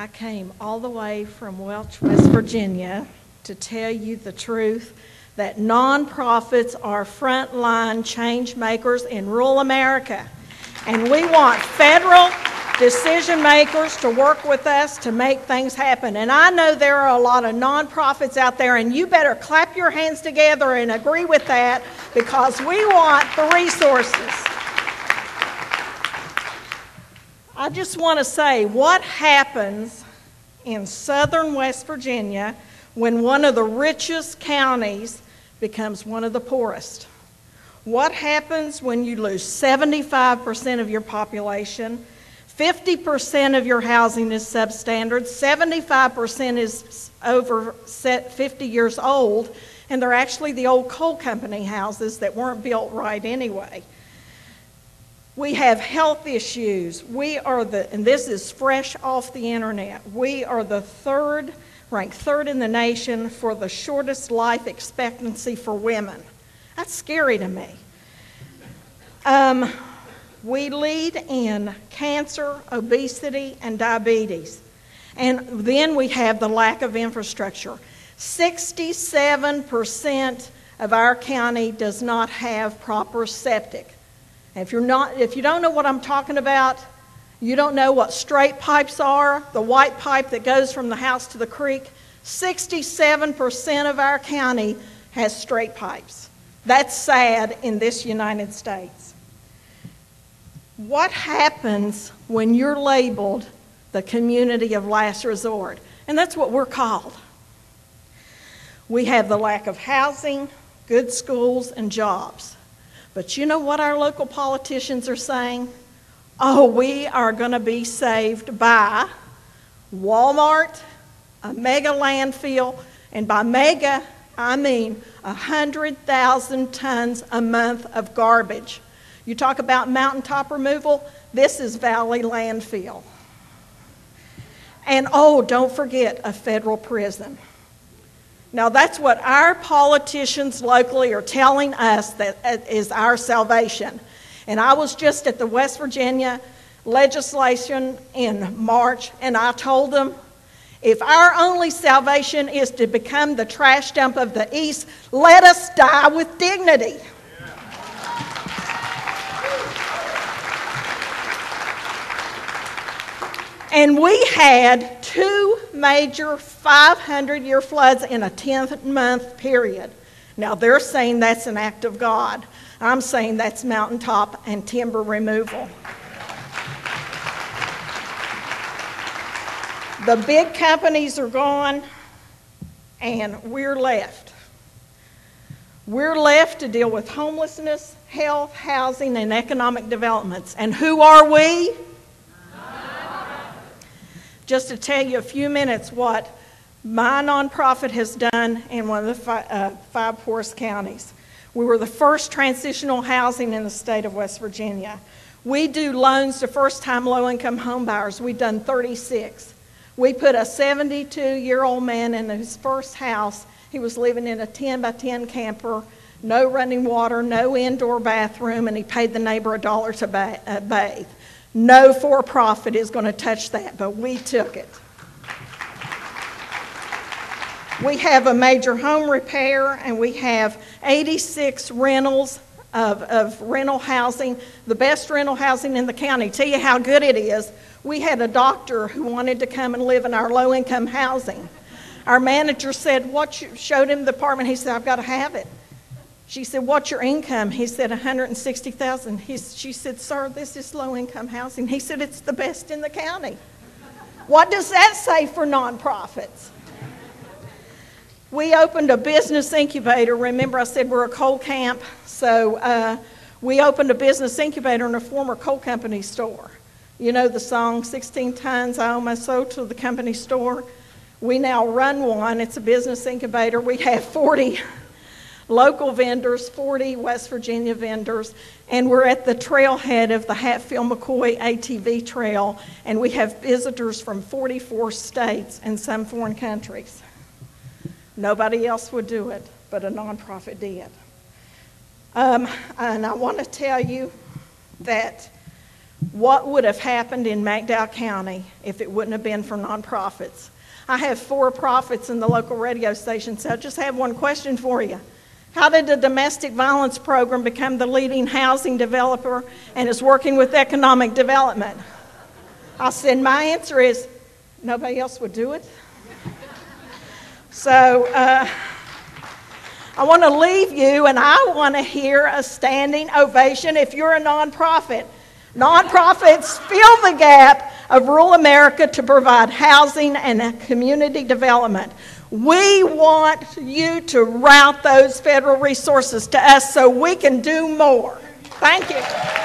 I came all the way from Welch, West Virginia to tell you the truth that nonprofits are frontline change makers in rural America. And we want federal decision makers to work with us to make things happen. And I know there are a lot of nonprofits out there, and you better clap your hands together and agree with that, because we want the resources. I just want to say, what happens in southern West Virginia when one of the richest counties becomes one of the poorest? What happens when you lose 75% of your population, 50% of your housing is substandard, 75% is over 50 years old, and they're actually the old coal company houses that weren't built right anyway? We have health issues. And this is fresh off the internet, we are ranked third in the nation for the shortest life expectancy for women. That's scary to me. We lead in cancer, obesity, and diabetes. And then we have the lack of infrastructure. 67% of our county does not have proper septic. If you don't know what I'm talking about, you don't know what straight pipes are, the white pipe that goes from the house to the creek. 67% of our county has straight pipes. That's sad in this United States. What happens when you're labeled the community of last resort? And that's what we're called. We have the lack of housing, good schools, and jobs. But you know what our local politicians are saying? Oh, we are going to be saved by Walmart, a mega landfill, and by mega, I mean 100,000 tons a month of garbage. You talk about mountaintop removal, this is Valley Landfill. And oh, don't forget a federal prison. Now that's what our politicians locally are telling us that is our salvation. And I was just at the West Virginia legislation in March, and I told them, if our only salvation is to become the trash dump of the East, let us die with dignity. And we had 2 major 500-year floods in a 10-month period. Now they're saying that's an act of God. I'm saying that's mountaintop and timber removal. The big companies are gone, and we're left. We're left to deal with homelessness, health, housing, and economic developments. And who are we? Just to tell you a few minutes what my nonprofit has done in one of the 5 poorest counties. We were the first transitional housing in the state of West Virginia. We do loans to first-time low-income home buyers. We've done 36. We put a 72-year-old man in his first house. He was living in a 10-by-10 camper, no running water, no indoor bathroom, and he paid the neighbor $1 to bathe. No for-profit is going to touch that, but we took it. We have a major home repair, and we have 86 rentals of rental housing, the best rental housing in the county. Tell you how good it is. We had a doctor who wanted to come and live in our low-income housing. Our manager said, showed him the apartment. He said, I've got to have it. She said, what's your income? He said, $160,000. She said, sir, this is low-income housing. He said, it's the best in the county. What does that say for nonprofits? We opened a business incubator. Remember I said we're a coal camp? So we opened a business incubator in a former coal company store. You know the song, 16 tons I owe my soul to the company store? We now run one. It's a business incubator. We have 40 local vendors, 40 West Virginia vendors, and we're at the trailhead of the Hatfield-McCoy ATV Trail, and we have visitors from 44 states and some foreign countries. Nobody else would do it, but a nonprofit did. And I want to tell you that what would have happened in McDowell County if it wouldn't have been for nonprofits. I have 4 profits in the local radio station, so I just have one question for you. How did the domestic violence program become the leading housing developer and is working with economic development? I said, my answer is, nobody else would do it. So I want to leave you, and I want to hear a standing ovation if you're a nonprofit. Nonprofits fill the gap of rural America to provide housing and community development. We want you to route those federal resources to us so we can do more. Thank you.